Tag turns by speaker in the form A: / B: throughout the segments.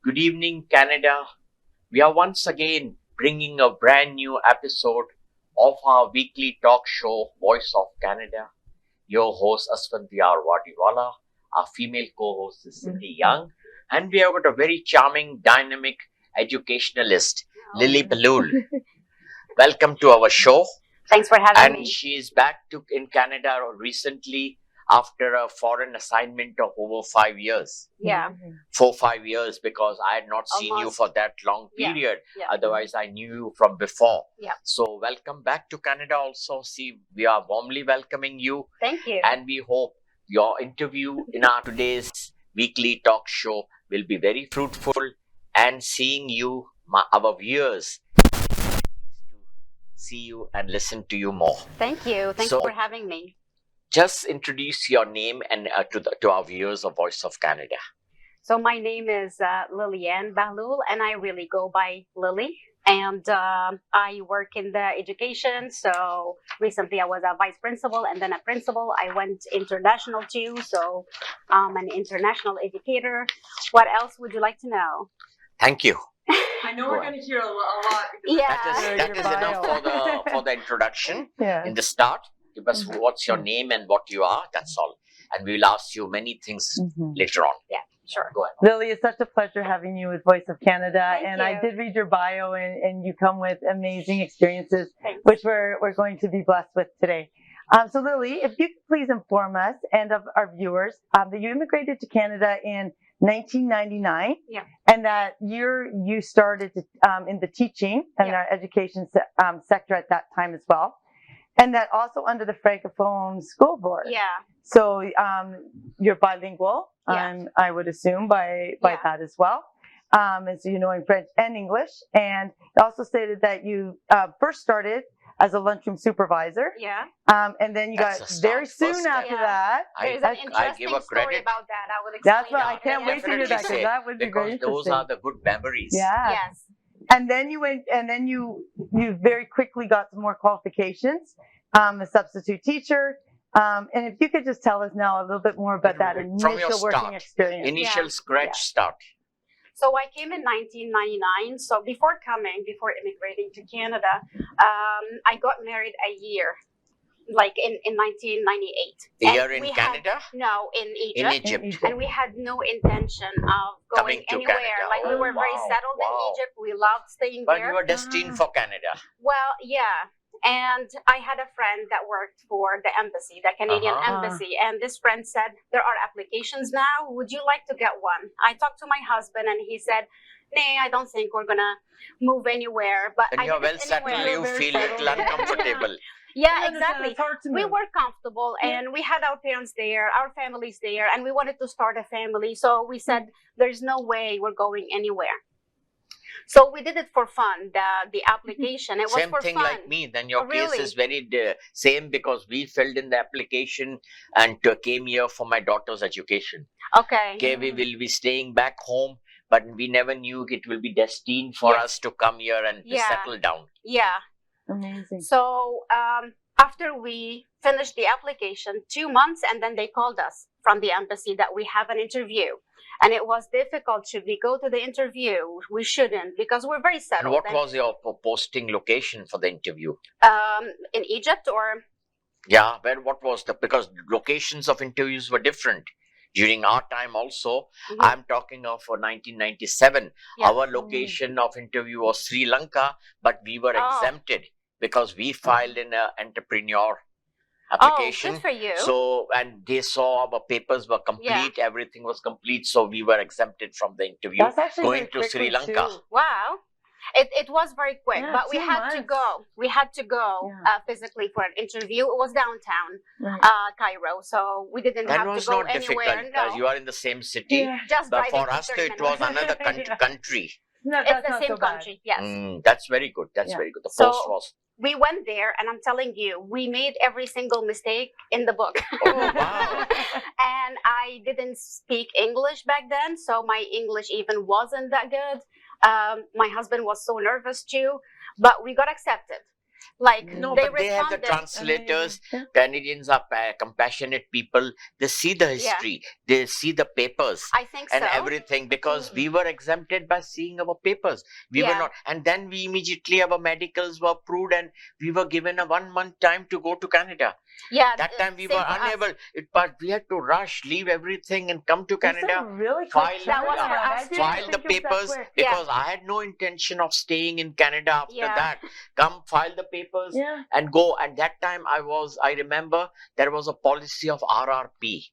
A: Good evening, Canada. We are once again bringing a brand new episode of our weekly talk show, Voice of Canada. Your host, Asphandiar Wadiwalla. Our female co host is Cindy Young. And we have got a very charming, dynamic educationalist, Lily Bahloul. Welcome to our show.
B: Thanks for having me.
A: And she is back in Canada recently after a foreign assignment of over 5 years.
B: Yeah.
A: 4-5 years, because I had not seen you
B: Almost.
A: for that long
B: Yeah.
A: period.
B: Yeah.
A: Otherwise, I knew you from before.
B: Yeah.
A: So, welcome back to Canada also. See, we are warmly welcoming you,
B: Thank you.
A: and we hope your interview in our today's weekly talk show will be very fruitful, and seeing you, our viewers, to see you and listen to you more.
B: Thank you. Thanks
A: So-
B: for having me.
A: Just introduce your name and to our viewers of Voice of Canada.
B: So my name is Liliane Bahloul, and I really go by Lily. And I work in the education. So recently I was a vice principal and then a principal. I went international too. So I'm an international educator. What else would you like to know?
A: Thank you.
C: I know we're going to hear a lot.
B: Yeah.
A: That is enough for the introduction.
D: Yeah.
A: In the start, give us what's your name and what you are. That's all, and we'll ask you many things later on.
B: Sure.
A: Go ahead.
D: Lily, it's such a pleasure having you with Voice of Canada.
B: Thank
D: and
B: you.
D: I did read your bio, and you come with amazing experiences,
B: Thanks.
D: which we're going to be blessed with today. So Lily, if you could please inform us and of our viewers that you immigrated to Canada in 1999,
B: Yeah.
D: and that you started in the teaching and our education sector at that time as well, and that also under the Francophone School Board.
B: Yeah.
D: So you're bilingual,
B: Yeah.
D: I would assume by
B: Yeah.
D: that as well. And so you know in French and English. And it also stated that you first started as a lunchroom supervisor,
B: Yeah.
D: and then you
A: That's
D: got
A: a
D: very
A: start.
D: soon
A: First
D: after
B: step.
D: that.
B: There's
A: I
B: an
A: give
B: interesting
A: a
B: story
A: credit
B: about that. I will explain.
D: That's what I
B: later.
D: can't wait to hear
A: Definitely
D: that,
A: say,
D: because that would be very
A: because those
D: interesting.
A: are the good memories.
D: Yeah.
B: Yes.
D: And then you went, and then you very quickly got some more qualifications, a substitute teacher. And if you could just tell us now a little bit more about that
A: From your
D: initial working
A: start.
D: experience.
A: Initial
B: Yeah.
A: scratch start.
B: So I came in 1999. So before immigrating to Canada, I got married a year, like in 1998.
A: A
B: And
A: year in
B: we had-
A: Canada,
B: no, in
A: in
B: Egypt.
A: Egypt.
B: And we had no intention of
A: Coming
B: going
A: to
B: anywhere.
A: Canada.
B: Like we were very
A: Oh,
B: settled
A: wow.
B: in Egypt. We loved staying
A: But
B: there.
A: you were destined for Canada.
B: Well, yeah. And I had a friend that worked for the embassy, the Canadian
A: Uh-huh.
B: embassy. And this friend said, there are applications now. Would you like to get one? I talked to my husband and he said, nah, I don't think we're going to move anywhere. But
A: When
B: I
A: you're
B: did
A: well
B: it
A: settled,
B: anyway.
A: you
D: Very
A: feel a little
D: settled.
A: uncomfortable.
B: Yeah, exactly.
D: It's hard to
B: We
D: move.
B: were comfortable and we had our parents there, our families there, and we wanted to start a family. So we said, there's no way we're going anywhere. So we did it for fun, the application. It was
A: Same
B: for
A: thing
B: fun.
A: like me. Then your
B: Oh,
A: case
B: really?
A: is very same, because we filled in the application and came here for my daughter's education.
B: Okay.
A: Okay, we will be staying back home, but we never knew it will be destined for
B: Yes.
A: us to come here and to
B: Yeah.
A: settle down.
B: Yeah.
D: Amazing.
B: So after we finished the application, 2 months, and then they called us from the embassy that we have an interview. And it was difficult. Should we go to the interview? We shouldn't, because we're very
A: And
B: settled.
A: what was your posting location for the interview?
B: In Egypt or?
A: Yeah, what was because locations of interviews were different. During our time also,
B: Mhm.
A: I'm talking of 1997.
B: Yeah.
A: Our location of interview was Sri Lanka, but we were
B: Oh.
A: exempted because we filed in an entrepreneur
B: Oh,
A: application.
B: good for you.
A: So, and they saw our papers were complete, everything was complete, so we were exempted from the interview.
D: That's actually
A: going
D: very
A: to
D: quickly,
A: Sri Lanka.
D: too.
B: Wow. It was very quick,
D: Yeah,
B: but we
D: 2
B: had to
D: months.
B: go. We had to go
D: Yeah.
B: physically for an interview. It was downtown
D: Right.
B: Cairo, so we didn't
A: That
B: have
A: was
B: to go
A: not
B: anywhere.
A: difficult,
B: No,
A: as you are in the same city.
D: Yeah.
B: just
A: But
B: driving
A: for us,
B: 30
A: it was
B: minutes.
A: another country.
D: No,
B: It's
D: that's
B: the
D: not
B: same
D: so bad.
B: country. Yes.
A: That's very good. That's
D: Yeah.
A: very good. The
B: So-
A: post was.
B: We went there, and I'm telling you, we made every single mistake in the book.
A: Oh, wow.
B: And I didn't speak English back then, so my English even wasn't that good. My husband was so nervous too, but we got accepted. Like
A: No,
B: they
A: but they have the
B: responded.
A: translators.
D: Yeah.
A: Canadians are compassionate people. They see the history. They see the papers
B: I think
A: and
B: so.
A: everything, because
D: Absolutely.
A: we were exempted by seeing our papers. We were
B: Yeah.
A: not. And then we immediately, our medicals were approved and we were given a 1 month time to go to Canada.
B: Yeah.
A: That time we
B: same
A: were
B: for us.
A: unable. But we had to rush, leave everything and come to
D: There's
A: Canada.
D: some really quick
A: File-
B: That was for
D: turnaround.
B: us
D: I didn't
B: too.
A: File the
D: think it was that
A: papers
D: quick.
B: Yeah.
A: because I had no intention of staying in Canada after
B: Yeah.
A: that. Come file the papers
D: Yeah.
A: and go. And that time I remember there was a policy of RRP,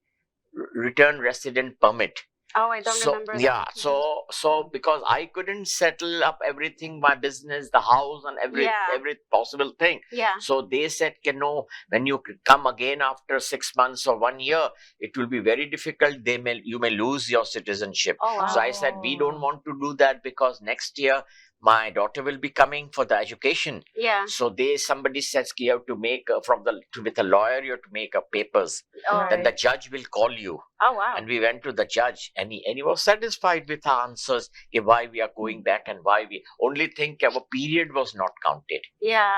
A: Return Resident Permit.
B: Oh, I don't
A: So
B: remember that.
A: yeah, so because I couldn't settle up everything, my business, the house, and
B: Yeah.
A: every possible thing.
B: Yeah.
A: So they said, no, when you come again after 6 months or 1 year, it will be very difficult. You may lose your citizenship.
B: Oh, wow.
A: So I said, we don't want to do that because next year my daughter will be coming for the education.
B: Yeah.
A: So somebody says you have to make with a lawyer, you have to make papers.
B: Oh.
D: Right.
A: Then the judge will call you.
B: Oh, wow.
A: And we went to the judge and he was satisfied with our answers, why we are going back and why we only think our period was not counted.
B: Yeah.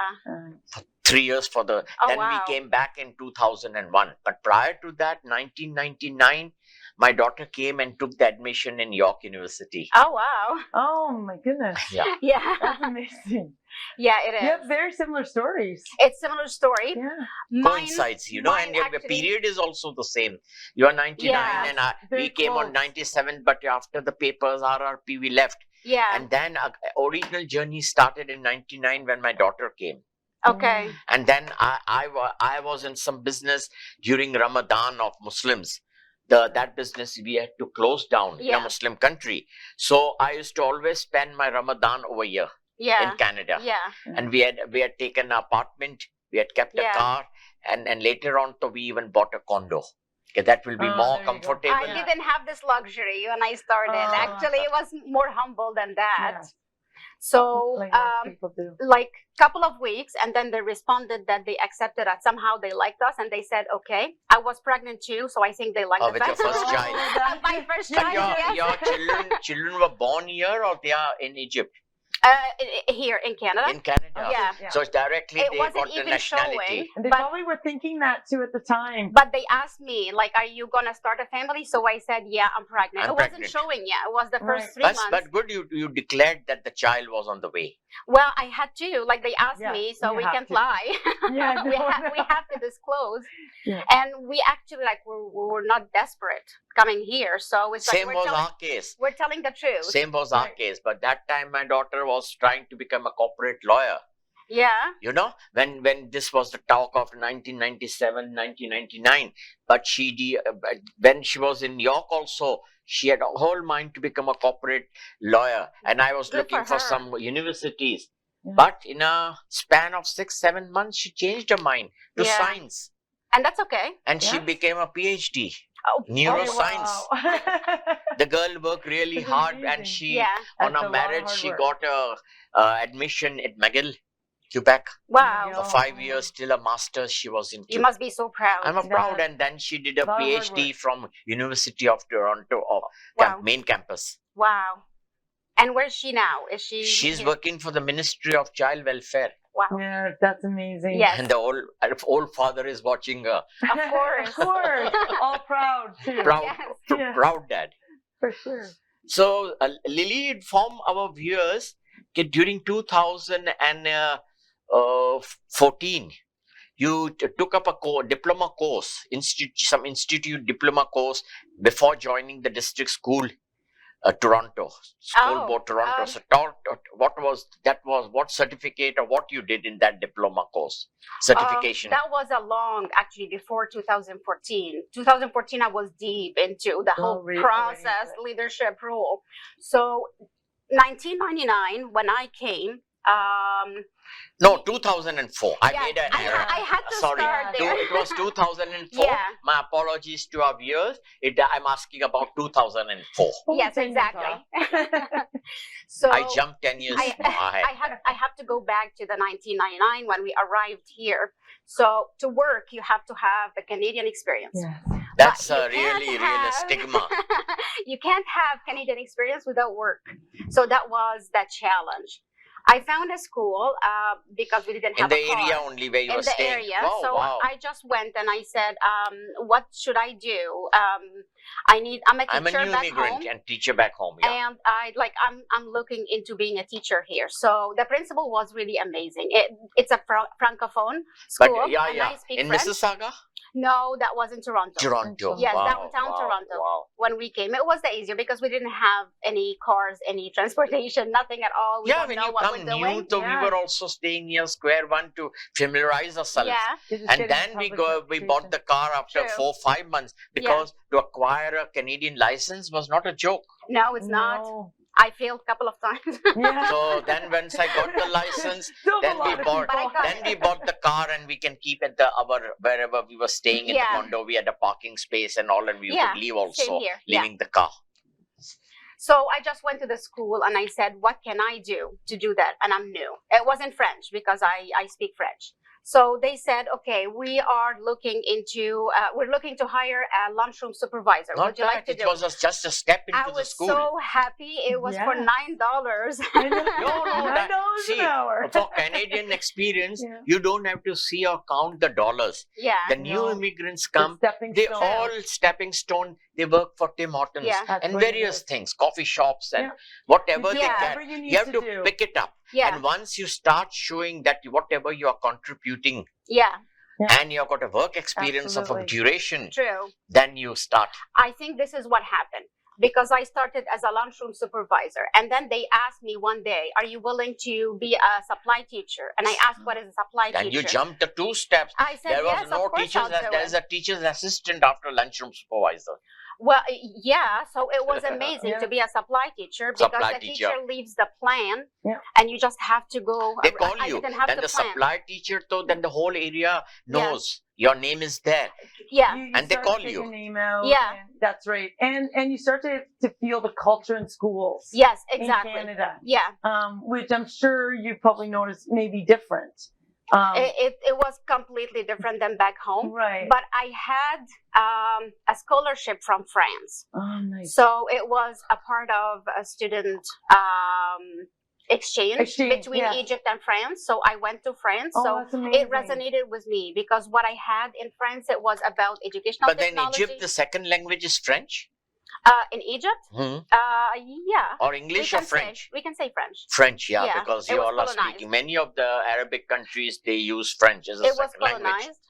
A: 3 years for the,
B: Oh,
A: then
B: wow.
A: we came back in 2001. But prior to that, 1999, my daughter came and took the admission in York University.
B: Oh, wow.
D: Oh my goodness.
A: Yeah.
B: Yeah.
D: That's amazing.
B: Yeah, it is.
D: You have very similar stories.
B: It's similar story.
D: Yeah.
B: Mine,
A: Coincides, and
B: mine
A: your
B: actually-
A: period is also the same. You are 99
B: Yeah.
A: and we
D: Very
A: came on
D: close.
A: 97, but after the papers, RRP, we left.
B: Yeah.
A: And then original journey started in 99 when my daughter came.
B: Okay.
A: And then I was in some business during Ramadan of Muslims. That business we had to close down in
B: Yeah.
A: a Muslim country. So I used to always spend my Ramadan over here
B: Yeah.
A: in Canada.
B: Yeah.
A: And we had taken an apartment, we had kept
B: Yeah.
A: a car, and later on we even bought a condo. Okay, that will be
D: Oh,
A: more
D: there you go.
A: comfortable.
B: I
D: Yeah.
B: didn't have this luxury when I started.
D: Oh.
B: Actually, it was more humble than that.
D: Yeah.
B: So,
D: Like most people do.
B: like couple of weeks, and then they responded that they accepted us. Somehow they liked us, and they said, "Okay." I was pregnant too, so I think they liked
A: Oh,
B: the
A: with your
B: fact-
A: first child.
B: My first
A: But
B: child. Yes.
A: your children were born here or they are in Egypt?
B: Here in Canada.
A: In Canada.
B: Yeah.
D: Yeah.
A: So directly
B: It
A: they
B: wasn't
A: got the
B: even
A: nationality.
B: showing.
D: And they
B: But-
D: probably were thinking that too at the time.
B: But they asked me, like, "Are you gonna start a family?" So I said, "Yeah, I'm pregnant."
A: I'm
B: It wasn't
A: pregnant.
B: showing yet. It was the first
D: Right.
B: 3
A: But
B: months.
A: good, you declared that the child was on the way.
B: Well, I had to. Like, they asked
D: Yeah,
B: me, so
D: you
B: we
D: have
B: can't
D: to.
B: lie.
D: Yeah,
B: we have to disclose.
D: Yeah.
B: And we actually, like, we were not desperate coming here. So it's
A: Same
B: like
A: was our case.
B: we're telling the truth.
A: Same was our
D: Right.
A: case. But that time my daughter was trying to become a corporate lawyer.
B: Yeah.
A: You know, when this was the talk of 1997, 1999. But when she was in York also, she had a whole mind to become a corporate lawyer. And I was
B: Good
A: looking
B: for
A: for
B: her.
A: some universities.
D: Yeah.
A: But in a span of 6-7 months, she changed her mind to
B: Yeah.
A: science.
B: And that's okay.
A: And she
D: Yeah.
A: became a PhD.
B: Oh,
A: Neuroscience.
D: Oh, wow.
A: The girl worked really
D: That's
A: hard and
D: amazing.
A: she,
B: yeah.
A: on
D: That's a
A: her
D: lot of
A: marriage,
D: hard
A: she
D: work.
A: got a admission at McGill, Quebec.
B: Wow.
A: For
D: Oh.
A: 5 years, still a master's, she was in
B: You
A: Quebec.
B: must be so proud.
A: I'm a proud,
D: Yeah.
A: and then she did a
D: Lot of hard
A: PhD
D: work.
A: from University of Toronto,
B: Wow.
A: main campus.
B: Wow. And where's she now? Is she?
A: She's
B: here?
A: working for the Ministry of Child Welfare,
B: Wow.
D: Yeah, that's amazing.
B: Yes.
A: and the old father is watching her.
B: Of course.
D: Of course. All proud too.
A: Proud,
B: Yes.
D: Yeah.
A: proud dad.
D: For sure.
A: So, Lily, inform our viewers that during 2014, you took up a diploma course, some institute diploma course before joining the district school, Toronto, School
B: Oh,
A: Board Toronto.
B: um,
A: So, what certificate or what you did in that diploma course, certification?
B: That was actually before 2014. 2014, I was deep into the whole
D: Already
B: process,
D: into it.
B: leadership role. So 1999, when I came,
A: No, 2004. I
B: yeah,
A: made an
B: I,
A: error.
B: I had to
A: Sorry,
B: start
D: Yeah.
B: there.
A: It was 2004.
B: Yeah.
A: My apologies to our viewers. I'm asking about 2004.
B: Yes,
D: 10 years
B: exactly.
D: off.
B: So
A: I jumped 10 years
B: I
A: ahead.
B: I have to go back to the 1999 when we arrived here. So to work, you have to have the Canadian experience.
D: Yes.
A: That's
B: But you
A: really,
B: can't
A: really a
B: have-
A: stigma.
B: You can't have Canadian experience without work. So that was that challenge. I found a school because we didn't
A: In
B: have
A: the
B: a car.
A: area only where you
B: In
A: were
B: the
A: staying.
B: area,
A: Wow,
B: so
A: wow.
B: I just went and I said, what should I do? I'm a
A: I'm a
B: teacher
A: new
B: back
A: immigrant
B: home,
A: and teacher back home. Yeah.
B: and I'm looking into being a teacher here. So the principal was really amazing. It's a francophone
A: But
B: school,
A: yeah,
B: and
A: yeah.
B: I speak
A: In
B: French.
A: Mississauga?
B: No, that was in Toronto.
A: Toronto.
B: Yes,
A: Wow,
B: downtown
A: wow,
B: Toronto.
A: Wow.
B: When we came, it was the easier because we didn't have any cars, any transportation, nothing at all. We
A: Yeah,
B: don't
A: when
B: know
A: you
B: what
A: come
B: we're doing.
A: new, so we
D: Yeah.
A: were also staying near Square One to familiarize ourselves.
B: Yeah,
D: You're just
A: And
D: getting
A: then we
D: public
A: bought the car after
B: True.
A: 4-5 months because to acquire a Canadian license was not a joke.
B: no, it's not.
D: No.
B: I failed a couple of times.
D: Yeah.
A: So then once I got the license,
D: Still a
A: then we
D: lot of
A: bought
B: But I
D: people.
B: got
A: then we bought the car and we can keep at wherever we were staying in the
B: Yeah.
A: condo. We had a parking space and all, and we
B: Yeah,
A: could leave
B: same
A: also,
B: here. Yeah.
A: leaving the car.
B: So I just went to the school and I said, what can I do to do that? And I'm new. It wasn't French because I speak French. So they said, okay, we're looking to hire a lunchroom supervisor.
A: Not
B: Would you like
A: that,
B: to
A: it
B: do
A: was just a step into
B: I
A: the
B: was
A: school.
B: so happy. It was for
D: Yeah.
B: $9.
D: I know.
A: No, that-
D: $9
A: see,
D: an hour.
A: For Canadian experience,
D: Yeah.
A: you don't have to see or count the dollars.
B: Yeah.
A: The new
D: No.
A: immigrants
D: The
A: come,
D: stepping
A: they
D: stone.
A: all stepping stone. They work for Tim Hortons
B: Yeah.
D: That's
A: and
D: what it
A: various
D: is.
A: things, coffee shops and
D: Yeah.
A: whatever
D: You
A: they
D: do
B: Yeah.
A: can.
D: whatever you need
A: You have to
D: do.
A: pick it up.
B: Yeah.
A: And once you start showing that whatever you are contributing
B: Yeah.
A: and you've got a work experience of a
D: Absolutely.
A: duration,
B: True.
A: then you start.
B: I think this is what happened because I started as a lunchroom supervisor. And then they asked me one day, are you willing to be a supply teacher? And I asked, what is a supply
A: And
B: teacher?
A: you jumped the 2 steps.
B: I said,
A: There was
B: yes,
A: no
B: of course
A: teacher's,
B: I'll do
A: there's
B: it.
A: a teacher's assistant after lunchroom supervisor.
B: Well, yeah, so it was amazing
D: Yeah.
B: to be a supply teacher because
A: Supply
B: the
A: teacher.
B: teacher leaves the plan
D: Yeah.
B: and you just have to go.
A: They call
B: I
A: you.
B: didn't have
A: Then
B: to
A: the
B: plan.
A: supply teacher, though, then the whole area knows your name is there.
B: Yeah.
D: You
A: And they
D: start
A: call
D: to take
A: you.
D: your name out,
B: Yeah.
D: and that's right. And you start to feel the culture in schools
B: Yes,
D: in
B: exactly.
D: Canada,
B: Yeah.
D: which I'm sure you probably noticed may be different.
B: It was completely different than back home.
D: Right.
B: But I had a scholarship from France.
D: Oh, nice.
B: So it was a part of a student exchange between
D: yeah.
B: Egypt and France. So I went to France.
D: Oh,
B: so
D: that's amazing.
B: it resonated with me because what I had in France, it was about educational
A: But then
B: technology.
A: Egypt, the second language is French?
B: In Egypt,
A: Hmm.
B: yeah.
A: Or
B: We
A: English
B: can
A: or French?
B: Say, we can say French.
A: French, yeah,
B: Yeah,
A: because
B: it
A: you
B: was
A: all are
B: colonized.
A: speaking. Many of the Arabic countries, they use French as a
B: It was
A: second language.
B: colonized.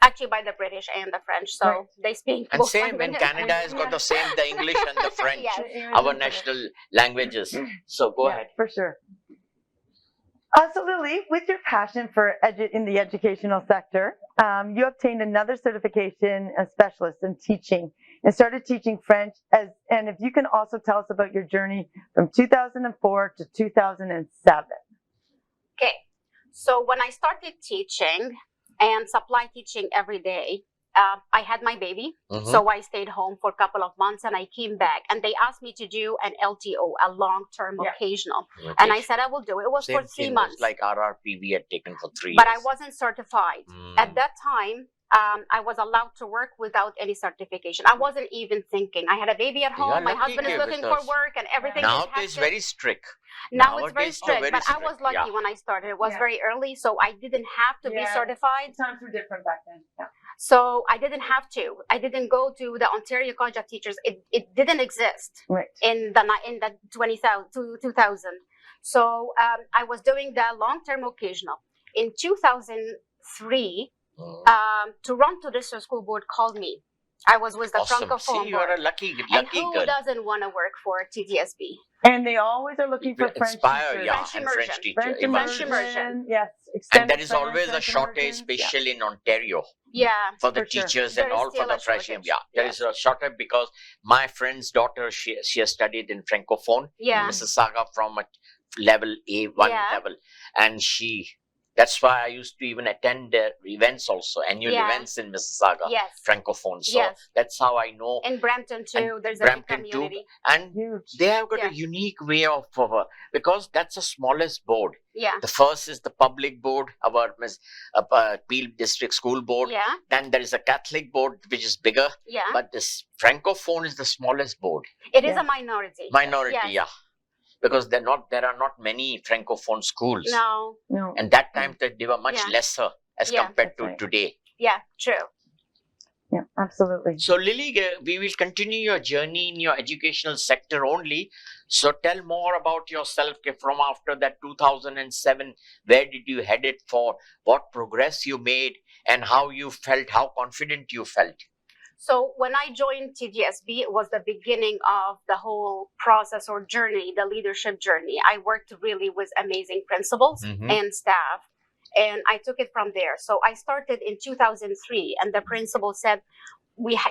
B: Actually, by the British and the French, so
D: Right.
B: they speak.
A: And
B: both
A: same when
B: languages.
A: Canada has got the same, the English and the French,
B: Yes.
A: our national languages. So go
D: Yeah,
A: ahead.
D: for sure. So Lily, with your passion for in the educational sector, you obtained another certification as specialist in teaching and started teaching French. And if you can also tell us about your journey from 2004 to 2007.
B: Okay, so when I started teaching and supply teaching every day, I had my baby,
A: Mhm.
B: so I stayed home for a couple of months and I came back and they asked me to do an LTO, a long-term
D: Yeah.
B: occasional.
A: Okay.
B: And I said I will do it. It was
A: Same
B: for 3
A: thing,
B: months.
A: was like RRP we had taken for 3
B: But I
A: years.
B: wasn't certified.
A: Mm.
B: At that time, I was allowed to work without any certification. I wasn't even thinking. I had a baby at
A: You are
B: home. My
A: lucky
B: husband is
A: here
B: looking
A: with
B: for
A: us.
B: work and everything. is
A: Nowadays,
B: hectic.
A: very strict.
B: Now it's very
A: nowadays,
B: strict,
A: very
B: but I was
A: strict,
B: lucky
A: yeah.
B: when I started. It was
D: Yeah.
B: very early, so I didn't have to be
D: Yeah.
B: certified.
D: Times were different back then. Yeah.
B: So I didn't have to. I didn't go to the Ontario College of Teachers. It didn't exist
D: Right.
B: in the 2000. So I was doing the long-term occasional. In 2003,
A: Mm.
B: Toronto District School Board called me. I was with the
A: Awesome.
B: Francophone
A: See, you are
B: board.
A: a lucky
B: And
A: girl.
B: who doesn't want to work for TDSB?
D: And they always are looking for French
A: Inspire,
D: teachers.
A: yeah,
B: French
A: and French
B: immersion.
A: teacher.
D: French
A: immersion.
B: immersion.
D: Yes.
A: And
D: extended
A: there is
D: French,
A: always a
D: French
A: shortage,
D: immersion. Yeah.
A: especially in Ontario,
B: Yeah.
A: for the
D: For sure.
A: teachers
B: There
A: and
B: is
A: all for
B: still
A: the
B: a
A: fresh.
B: shortage.
A: Yeah, there
B: Yes.
A: is a shortage because my friend's daughter, she has studied in Francophone,
B: Yeah.
A: Mississauga from a level A1
B: Yeah.
A: level, and that's why I used to even attend their events also, annual
B: Yeah.
A: events in Mississauga,
B: Yes.
A: Francophone. So
B: Yes.
A: that's how I know.
B: In Brampton too, there's a
A: Brampton
B: big
A: too.
B: community.
A: And
D: Huge.
A: they have got
B: Yeah.
A: a unique way of, because that's the smallest board.
B: Yeah.
A: The first is the public board, our Peel District School Board.
B: Yeah.
A: Then there is a Catholic board, which is bigger.
B: Yeah.
A: But this Francophone is the smallest board.
B: It is
D: Yeah.
B: a minority.
A: Minority,
B: Yes.
A: yeah. because there are not many francophone schools,
B: No.
D: No.
A: and that time they were much
B: Yeah.
A: lesser as
B: Yeah.
A: compared
D: That's
A: to
D: right.
A: today.
B: Yeah, true.
D: Yeah, absolutely.
A: So, Lily, we will continue your journey in your educational sector only. So, tell more about yourself from after that 2007. Where did you head it for? What progress you made, and how you felt, how confident you felt.
B: So when I joined TGSB, it was the beginning of the whole process or journey, the leadership journey. I worked really with amazing principals
A: Mhm.
B: and staff, and I took it from there. So I started in 2003, and the principal said,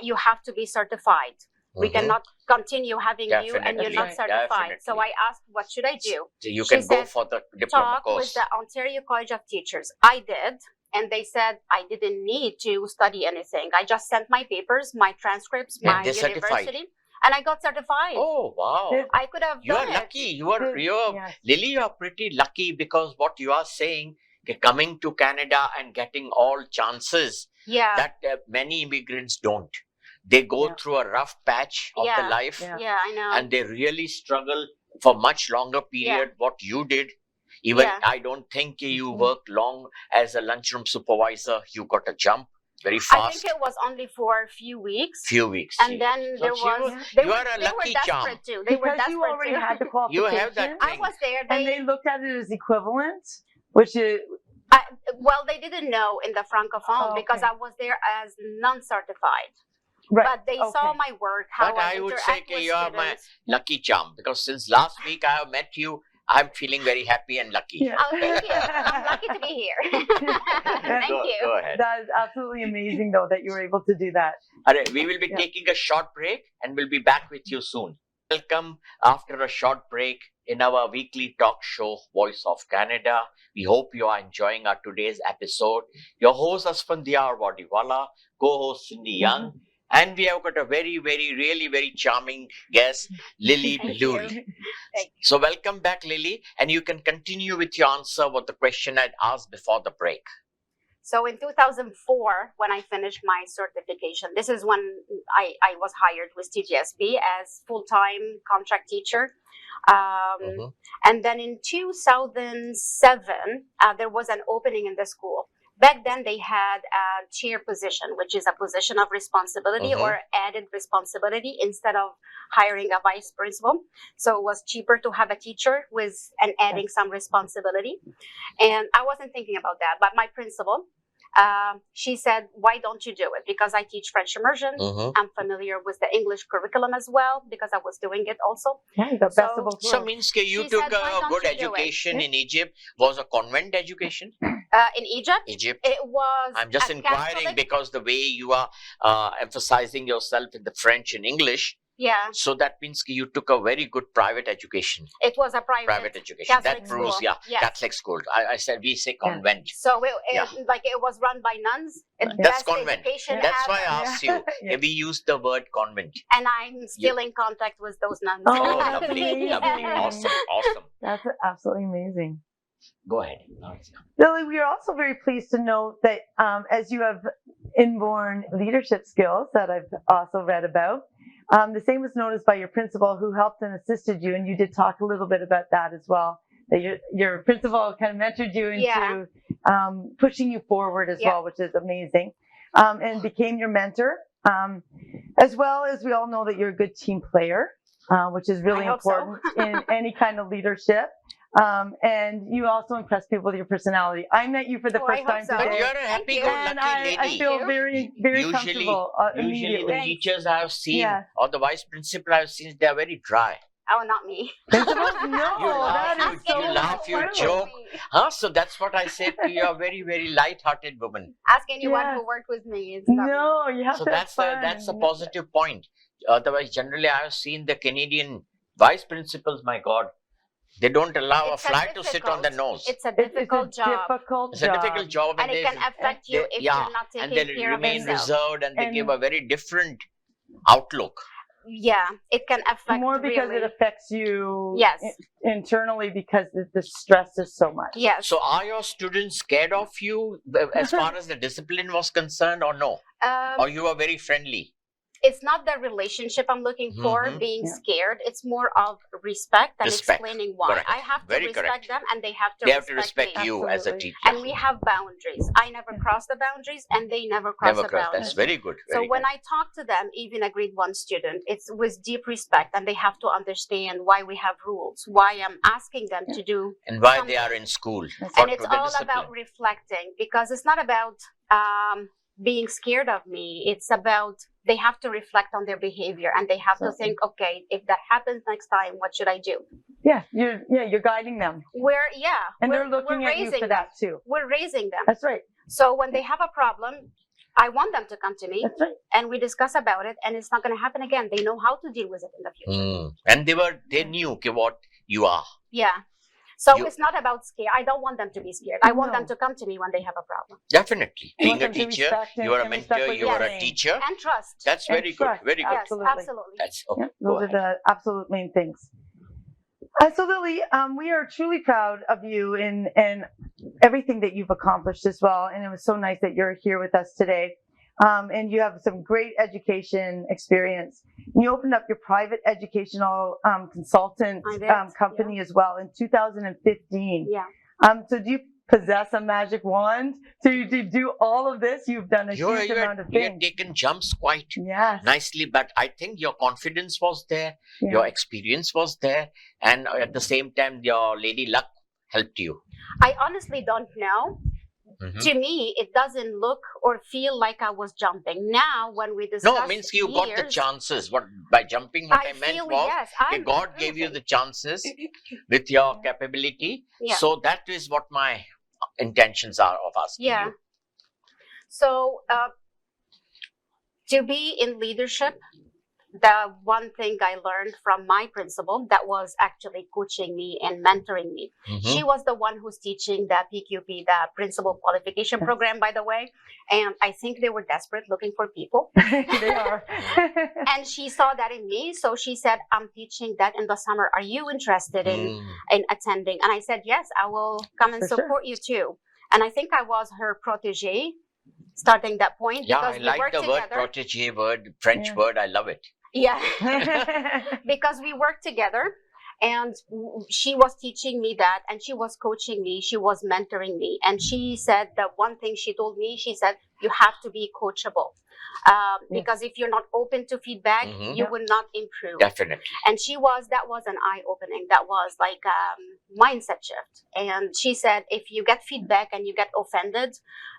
B: you have to be certified. We
A: Mhm.
B: cannot continue having you and you're
A: Definitely,
B: not certified. So
A: definitely.
B: I asked, what should I do?
A: So you
B: She
A: can go
B: said,
A: for the diploma
B: Talk
A: course.
B: with the Ontario College of Teachers. I did. And they said I didn't need to study anything. I just sent my papers, my transcripts,
A: And
B: my
A: they certified.
B: university, and I got certified.
A: Oh, wow.
D: Did-
B: I could have
A: You are
B: done it.
A: lucky. You're
D: Yes.
A: Lily, you are pretty lucky, because what you are saying, coming to Canada and getting all chances
B: Yeah.
A: that many immigrants don't. They go
D: Yeah.
A: through a rough patch of the
B: Yeah.
A: life,
D: Yeah.
B: Yeah, I know.
A: and they really struggle for much longer period. What you did, even
B: Yeah.
A: I don't think you
D: Mhm.
A: worked long as a lunchroom supervisor. You got a jump very
B: I
A: fast.
B: think it was only for a few weeks.
A: Few weeks.
B: And then
A: So
B: there
A: you-
B: was
A: you are a
B: they were
A: lucky
B: desperate
A: charm.
B: too. They were
D: Because
B: desperate
D: you already
B: too.
D: had the
A: You
D: qualification.
A: have that
B: I
A: thing.
B: was there.
D: And they looked at it as equivalent, which is
B: Well, they didn't know in the francophone
D: Oh,
B: because
D: okay.
B: I was there as non-certified.
D: right.
B: But they saw
D: okay.
B: my work, how
A: But
B: I
A: I would
B: interact
A: say
B: with
A: you are my
B: students.
A: lucky charm, because since last week I have met you, I'm feeling very happy and lucky.
D: Yeah.
B: Oh, thank you. I'm lucky to be here. Thank
A: Go,
B: you.
A: go ahead.
D: That is absolutely amazing, though, that you were able to do that.
A: All right, we will be
D: Yeah.
A: taking a short break and we'll be back with you soon. Welcome after a short break in our weekly talk show, Voice of Canada. We hope you are enjoying our today's episode. Your host, Asphandiar Wadiwalla, co-host Cindy Young, and we have got a very, very, really very charming guest, Lily
B: Thank
A: Bahloul.
B: you. Thank
A: So welcome back, Lily, and you can continue with your answer what the question I'd asked before the break.
B: So in 2004, when I finished my certification, this is when I was hired with TGSB as full-time contract teacher.
A: Mhm.
B: And then in 2007, there was an opening in the school. Back then, they had a chair position, which is a position of responsibility
A: Mhm.
B: or added responsibility instead of hiring a vice principal. So it was cheaper to have a teacher with and adding some responsibility. And I wasn't thinking about that, but my principal, she said, "Why don't you do it?" Because I teach French immersion.
A: Mhm.
B: I'm familiar with the English curriculum as well because I was doing it also.
D: Yeah, you got best of both
A: So
D: worlds.
A: means you
B: She
A: took
B: said, "Why
A: a
B: don't
A: good
B: you do it?"
A: education in Egypt. Was a convent education?
B: In Egypt,
A: Egypt.
B: it was.
A: I'm just
B: a
A: inquiring
B: Catholic-
A: because the way you are emphasizing yourself in the French and English,
B: Yeah,
A: so that means you took a very good private education.
B: it was a private
A: Education.
B: Catholic
A: That proves,
B: school.
A: yeah,
B: Yes.
A: Catholic school. I said we say convent.
B: So
A: Yeah.
B: it was run by nuns.
A: That's
B: Best
A: convent.
B: education
A: That's
B: ever.
A: why I asked you.
D: Yeah.
A: We used the word convent.
B: And I'm still in contact with those nuns.
D: Oh,
A: Oh,
D: that's
A: lovely,
D: amazing.
A: lovely, awesome.
D: That's absolutely amazing.
A: Go ahead.
D: Lily, we are also very pleased to note that as you have inborn leadership skills that I've also read about, the same was noticed by your principal who helped and assisted you, and you did talk a little bit about that as well, that your principal kind of mentored you into
B: Yeah.
D: pushing you forward as
B: Yeah.
D: well, which is amazing, and became your mentor, as well as we all know that you're a good team player, which is really
B: I hope so.
D: important in any kind of leadership. And you also impress people with your personality. I met you for the
B: Oh, I
D: first
B: hope
D: time
B: so.
A: But
D: today,
A: you're a
B: Thank you.
A: happy-go-lucky
D: and I
A: lady.
D: feel
B: you.
D: very, very
A: Usually-
D: comfortable
A: Usually
D: immediately.
A: the teachers I've seen
D: Yeah.
A: or the vice principal I've seen, they're very dry.
B: Oh, not me.
D: Principals? No,
A: laugh,
D: that
A: you-
D: is so
A: you laugh, you
D: true.
A: joke. Huh? So that's what I said to you. You're a very, very light-hearted woman.
B: Ask anyone
D: Yes.
B: who worked with me. It's not me.
D: No, you have
A: So
D: to have
A: that's
D: fun.
A: that's a positive point. Otherwise, generally, I've seen the Canadian vice principals. My God, they don't allow
B: It's
A: a fly to sit on the nose.
B: It's a
D: It's a
B: difficult job.
D: difficult
A: It's a difficult job,
B: And it can affect you if
A: yeah,
B: you're not
A: and
B: taking
A: they
B: care of
A: remain
B: yourself.
A: reserved and they
D: And-
A: give a very different outlook.
B: Yeah, it can affect
D: more because
B: really.
D: it affects you
B: Yes.
D: internally because the stress is so much.
B: Yes.
A: So, are your students scared of you as far as the discipline was concerned, or no? Or you are very friendly?
B: it's not the relationship I'm looking for,
A: Mhm.
B: being
D: Yeah.
B: scared. It's more of respect and
A: Respect.
B: explaining why.
A: Correct.
B: I have to
A: Very
B: respect
A: correct.
B: them, and they have to
A: They have to respect
B: me.
A: you as a
D: Absolutely.
A: teacher.
B: And we have boundaries. I never cross the boundaries, and they never cross
A: Never
B: the
A: cross.
B: boundaries.
A: That's very good.
B: So
A: Very
B: when
A: good.
B: I talk to them, even a grade 1 student, it's with deep respect, and they have to understand why we have rules, why I'm asking them to do,
A: And why
B: something.
A: they are in school.
D: That's
A: For
B: and it's
A: to the
B: all
A: discipline.
B: about reflecting, because it's not about being scared of me. It's about they have to reflect on their behavior, and they have to
D: Absolutely.
B: think, okay, if that happens next time, what should I do?
D: Yeah, you're guiding them,
B: And
D: and
B: we're,
D: they're looking
B: we're
D: at you
B: raising
D: for
B: them.
D: that too.
B: We're raising them.
D: That's right.
B: So when they have a problem, I want them to come to me,
D: That's right.
B: and we discuss about it, and it's not going to happen again. They know how to deal with it in the future.
A: And they knew okay, what you are.
B: Yeah. So
A: You-
B: it's not about scare. I don't want them to be scared. I want them
D: No.
B: to come to me when they have a problem.
A: Definitely.
D: You want
A: Being a
D: them to
A: teacher,
D: respect
A: you are a
D: and respect
A: mentor,
D: what
A: you
D: you're
A: are a
D: saying.
A: teacher.
B: And trust.
A: That's
D: And
A: very good.
D: trust.
A: Very good.
B: Yes,
D: Absolutely.
B: absolutely.
A: That's okay.
D: Yeah,
A: Go
D: those are
A: ahead.
D: the absolute main things. So Lily, we are truly proud of you and everything that you've accomplished as well. And it was so nice that you're here with us today. And you have some great education experience. You opened up your private educational consultant
B: I did,
D: company as well in 2015.
B: Yeah.
D: So do you possess a magic wand to do all of this? You've done a huge amount of
A: You had
D: things.
A: taken jumps quite
D: Yes.
A: nicely, but I think your confidence was there,
D: Yeah.
A: your experience was there, and at the same time, your lady luck helped you.
B: I honestly don't know.
A: Mhm.
B: To me, it doesn't look or feel like I was jumping. Now, when we discuss
A: No, means you got the
B: years,
A: chances. What by jumping? What I meant
B: feel
A: was,
B: yes.
A: okay,
B: I'm
A: God gave you
B: improving.
A: the chances with your capability.
B: Yeah.
A: So that is what my intentions are of asking
B: Yeah.
A: you.
B: So, to be in leadership, the one thing I learned from my principal that was actually coaching me and mentoring me.
A: Mhm.
B: She was the one who's teaching the PQP, the Principal Qualification Program, by the way. And I think they were desperate looking for people.
D: They are.
B: And she saw that in me. So she said, I'm teaching that in the summer. Are you interested in attending? And I said, yes, I will come and
D: For sure.
B: support you too. And I think I was her protege starting that point.
A: Yeah,
B: because
A: I
B: we
A: like
B: worked
A: the word
B: together.
A: protege word, French
D: Yeah.
A: word. I love it.
B: Yeah. Because we worked together, and she was teaching me that, and she was coaching me, she was mentoring me. And she said that one thing she told me, she said, you have to be coachable. Because if you're not open to feedback,
A: Mhm.
B: you will not improve.
A: Definitely.
B: And that was an eye-opening. That was like mindset shift. And she said, if you get feedback and you get offended,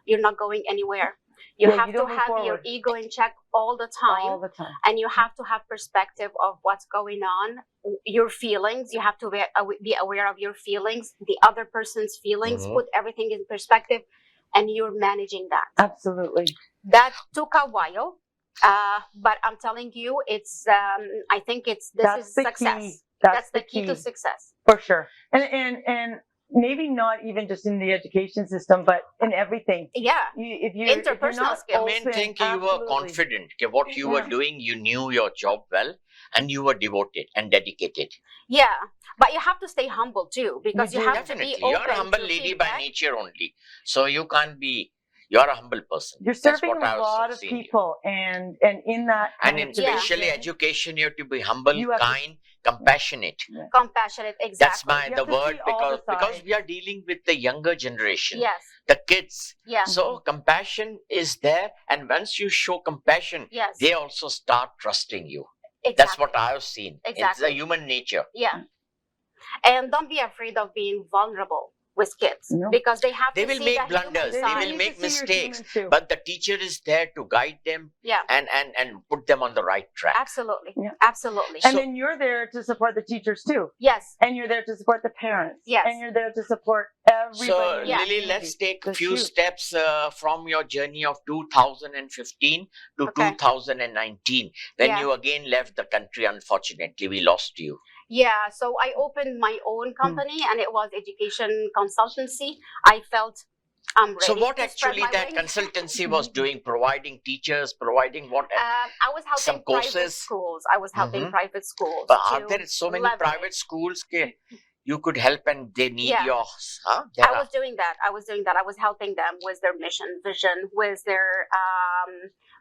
B: you're not going anywhere. You
D: Yeah,
B: have
D: you
B: to
D: don't move
B: have your
D: forward.
B: ego in check all the time.
D: All the time.
B: And you have to have perspective of what's going on, your feelings. You have to be aware of your feelings, the other person's feelings,
A: Mhm.
B: put everything in perspective, and you're managing that.
D: Absolutely.
B: That took a while, but I'm telling you, it's. I think this
D: That's
B: is
D: the
B: success.
D: key.
B: That's the key to success.
D: For sure. And maybe not even just in the education system, but in everything.
B: Yeah.
D: If you're
B: Interpersonal
D: not
B: skills.
A: I mean,
D: open,
A: think you were
D: absolutely.
A: confident. Okay, what you were
D: Yeah.
A: doing, you knew your job well, and you were devoted and dedicated.
B: Yeah, but you have to stay humble too, because
D: You
B: you
D: do.
B: have to
A: Definitely,
B: be open
A: you're a humble
B: to
A: lady by
B: feedback.
A: nature only, so you can't be. You're a humble person.
D: You're
A: That's
D: serving
A: what
D: a
A: I was
D: lot of
A: seeing you.
D: people, and in that
A: And
D: kind
A: in
D: of
A: especially
D: position,
A: education, you have to be humble,
D: You have to-
A: kind, compassionate.
B: Compassionate, exactly.
A: That's
D: You
A: the
D: have to
A: word
D: see all the
A: because
D: sides.
A: we are dealing with the younger generation,
B: Yes.
A: the kids.
B: Yeah.
A: So compassion is there, and once you show compassion,
B: Yes.
A: they also start trusting you.
B: Exactly.
A: That's what I have seen. It's
B: Exactly.
A: the human nature.
B: Yeah. And don't be afraid of being vulnerable with kids,
D: No.
B: because they have
A: They
B: to
A: will
B: see
A: make
B: the human
A: blunders. They
B: side.
A: will
D: need
A: make
D: to see your
A: mistakes.
D: humans too.
A: But the teacher is there to guide them
B: Yeah.
A: and put them on the right track.
B: Absolutely.
D: Yeah.
B: Absolutely.
D: And
A: So-
D: then you're there to support the teachers too.
B: Yes.
D: And you're there to support the parents.
B: Yes.
D: And you're there to support everybody.
A: So,
D: in the
A: Lily,
D: community.
A: let's take a
D: That's
A: few
D: huge.
A: steps from your journey of 2015 to
B: Okay.
A: 2019. When
B: Yeah.
A: you again left the country, unfortunately, we lost you.
B: Yeah. So I opened my own
A: Hmm.
B: company, and it was education consultancy. I felt I'm ready.
A: So, what
B: to spread
A: actually
B: my
A: that
B: wings.
A: consultancy was doing? Providing teachers, providing what?
B: I was helping
A: Some
B: private
A: courses?
B: schools. I was helping
A: Mhm.
B: private schools.
A: But are
B: to
A: there so many
B: leverage.
A: private schools you could help and they need
B: Yeah.
A: your. Huh? There
B: I
A: are-
B: was doing that. I was helping them with their mission, vision, with their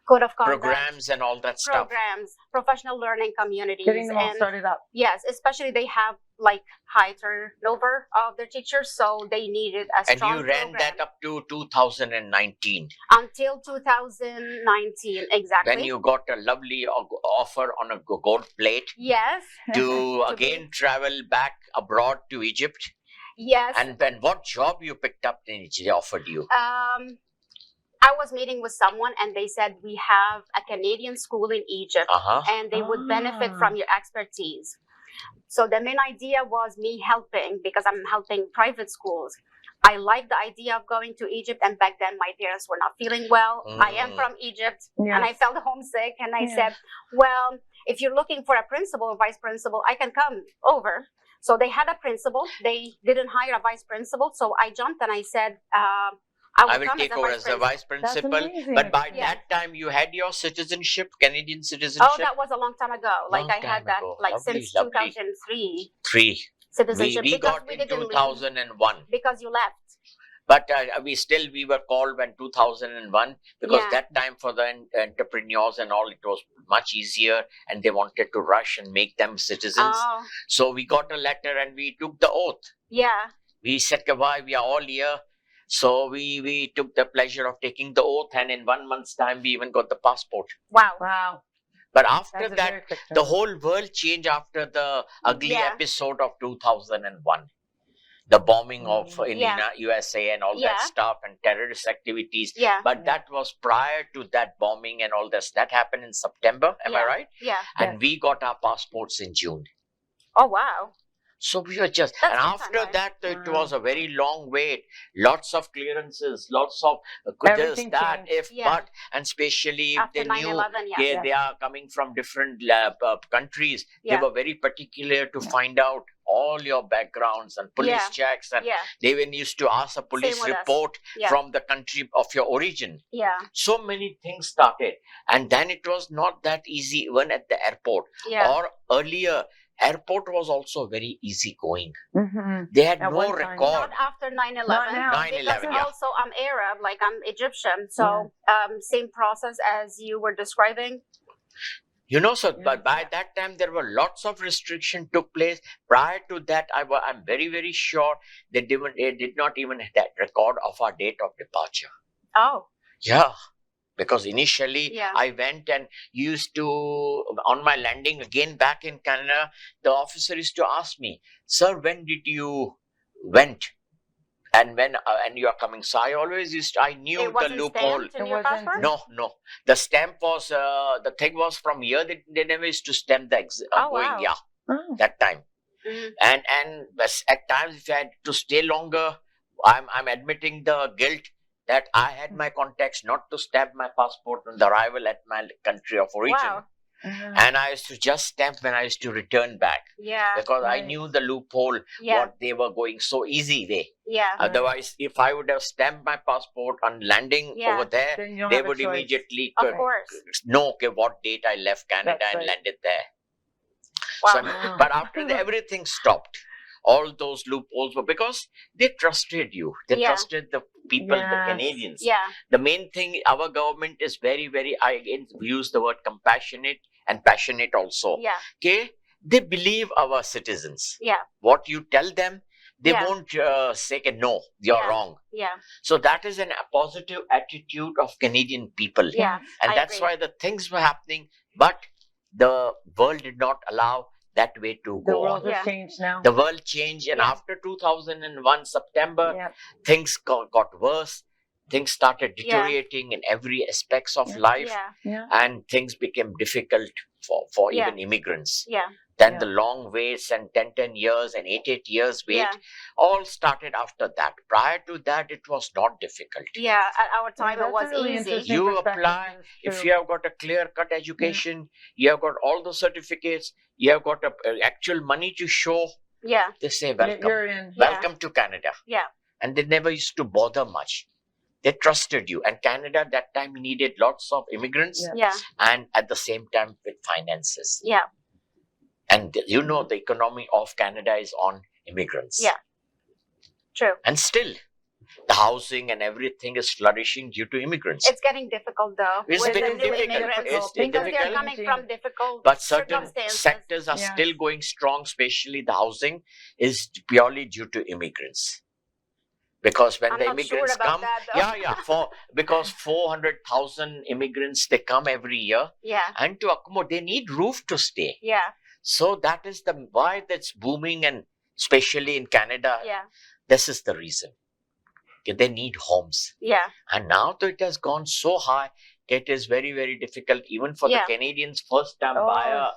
B: code of conduct,
A: programs and all that stuff.
B: programs, professional learning communities,
D: Getting them all
B: and
D: started up.
B: yes, especially they have like high turnover of their teachers, so they needed a
A: And
B: strong
A: you ran
B: program
A: that up to 2019
B: until 2019 exactly.
A: when you got a lovely offer on a gold plate
B: Yes,
A: to
B: To be-
A: again travel back abroad to Egypt.
B: yes.
A: And then what job you picked up in Egypt they offered you?
B: I was meeting with someone and they said we have a Canadian school in Egypt
A: Uh-huh.
B: and they would benefit from your expertise. So the main idea was me helping because I'm helping private schools. I like the idea of going to Egypt, and back then my parents were not feeling well. I am
A: Mm.
B: from Egypt,
D: Yes.
B: and I felt homesick. And I
D: Yeah.
B: said, "Well, if you're looking for a principal or vice principal, I can come over." So they had a principal. They didn't hire a vice principal, so I jumped and I said, "I
A: I
B: will
A: will
B: come
A: take
B: as a
A: over
B: vice
A: as the
B: principal."
A: vice principal.
D: amazing.
A: But by
B: Yeah.
A: that time, you had your citizenship, Canadian citizenship.
B: Oh, that was a long time ago. Like
A: Long
B: I had
A: time
B: that
A: ago.
B: like
A: Lovely,
B: since
A: lovely.
B: 2003
A: Three.
B: citizenship
A: We
B: because
A: got
B: we
A: in
B: didn't leave
A: 2001.
B: because you left.
A: But we were called when 2001 because
B: Yeah.
A: that time for the entrepreneurs and all, it was much easier and they wanted to rush and make them citizens.
B: Oh,
A: So we got a letter and we took the oath.
B: yeah.
A: We said, goodbye, we are all here. So we took the pleasure of taking the oath, and in 1 month's time, we even got the passport.
B: Wow.
D: Wow.
A: But after
D: That's a
A: that,
D: very quick
A: the
D: turn.
A: whole world changed after the ugly
B: Yeah.
A: episode of 2001. The bombing of in
B: Yeah.
A: USA and all
B: Yeah.
A: that stuff and terrorist activities.
B: Yeah.
A: But
D: Yeah.
A: that was prior to that bombing and all this. That happened in September, am I
B: Yeah.
A: right?
B: Yeah.
A: And we got our passports in June.
B: Oh, wow.
A: So we were just,
B: That's
A: and
B: good
A: after
B: time, right?
A: that, it
D: Wow.
A: was a very long wait. Lots of clearances, lots of this,
D: Everything
A: that,
D: changed.
A: if,
B: Yeah.
A: but, and especially if
B: After
A: they knew
B: 9/11, yeah.
A: they,
D: Yeah.
A: they are coming from different countries,
B: Yeah.
A: they were very particular to find out all your backgrounds and police
B: Yeah.
A: checks. And
B: Yeah.
A: they even used to ask a police
B: with us.
A: report
B: Yeah.
A: from the country of your origin.
B: Yeah.
A: So many things started. And then it was not that easy even at the airport.
B: Yeah.
A: Or earlier, airport was also very easy going.
D: Mhm.
A: They had
D: At
A: no
D: one time.
A: record.
B: Not after 9/11.
D: Not now.
A: 9/11,
B: Because
A: yeah.
B: also I'm Arab, like I'm Egyptian. So same process as you were describing.
A: You know, so
D: Yeah.
A: but by that time there were lots of restriction took place. Prior to that, I'm very, very sure they did not even have that record of our date of departure.
B: Oh.
A: Yeah. Because initially
B: Yeah.
A: I went and used to, on my landing again back in Canada, the officer used to ask me, "Sir, when did you went? And when and you are coming?" So I always I knew
B: It
A: the
B: wasn't
A: loophole.
B: stamped in
D: It
B: your
D: wasn't-
B: passport?
A: No. The stamp was, the thing was from here, they never used to stamp the
B: Oh,
A: going,
B: wow.
A: yeah,
D: Oh.
A: that time.
B: Mhm.
A: And at times, if I had to stay longer, I'm admitting the guilt that I had my contacts not to stamp my passport on the arrival at my country of origin.
B: Wow.
D: Mhm.
A: And I used to just stamp when I used to return back
B: Yeah.
A: because I
D: Right.
A: knew the loophole,
B: Yeah.
A: what they were going so easy way.
B: Yeah.
D: Right.
A: Otherwise, if I would have stamped my passport on landing
B: Yeah.
A: over there,
D: Then you don't
A: they
D: have a
A: would
D: choice.
A: immediately
B: Of course.
A: know, okay, what date I left Canada
D: That's
A: and
D: right.
A: landed there.
B: Wow.
A: So,
D: Wow.
A: but after everything stopped, all those loopholes were because they trusted you. They
B: Yeah.
A: trusted the people, the
D: Yes.
A: Canadians.
B: Yeah.
A: The main thing, our government is very, very, I again use the word compassionate and passionate also.
B: Yeah.
A: Okay? They believe our citizens.
B: Yeah.
A: What you tell them, they
B: Yeah.
A: won't say, no, you're
B: Yeah.
A: wrong.
B: Yeah.
A: So that is a positive attitude of Canadian people.
B: Yeah.
A: And
B: I
A: that's
B: agree.
A: why the things were happening, but the world did not allow that way to
D: The
A: go
D: world
A: on.
B: Yeah.
D: has changed now.
A: The world changed, and
B: Yeah.
A: after 2001 September,
D: Yeah.
A: things got worse. Things started
B: Yeah.
A: deteriorating in every aspects of
D: Yeah.
A: life,
B: Yeah.
D: Yeah.
A: and things became difficult for
B: Yeah.
A: even immigrants.
B: Yeah.
A: Then
D: Yeah.
A: the long waits and 10 years and 8 years wait
B: Yeah.
A: all started after that. Prior to that, it was not difficult.
B: Yeah. At our time,
D: Yeah,
B: it was
D: that's a really
B: easy.
D: interesting
A: You
D: perspective.
A: apply,
D: That is
A: if
D: true.
A: you have got a clear-cut education, you have got all the certificates, you have got actual money to show,
B: Yeah.
A: they say
D: Yeah,
A: welcome.
D: you're in.
B: Yeah.
A: Welcome to Canada.
B: Yeah.
A: And they never used to bother much. They trusted you. And Canada at that time needed lots of immigrants
D: Yeah.
B: Yeah.
A: and at the same time with finances.
B: Yeah.
A: And you know the economy of Canada is on immigrants.
B: Yeah. True.
A: And still, The housing and everything is flourishing due to immigrants.
B: It's getting difficult though.
A: It's
B: with
A: been
B: the new
A: difficult.
B: immigrants,
A: It's
B: because they're
A: difficult.
B: coming from difficult
A: But certain
B: circumstances.
A: sectors are
D: Yes.
A: still going strong, especially the housing is purely due to immigrants. Because when
B: I'm
A: the
B: not sure
A: immigrants
B: about
A: come,
B: that, though.
A: because 400,000 immigrants they come every year,
B: Yeah,
A: and to accommodate they need roof to stay.
B: yeah,
A: So that is the why that's booming, and especially in Canada,
B: yeah,
A: this is the reason. Okay, they need homes,
B: yeah,
A: and now that it has gone so high, it is very very difficult even for
B: Yeah.
A: the Canadians first time
D: Oh.
A: buyer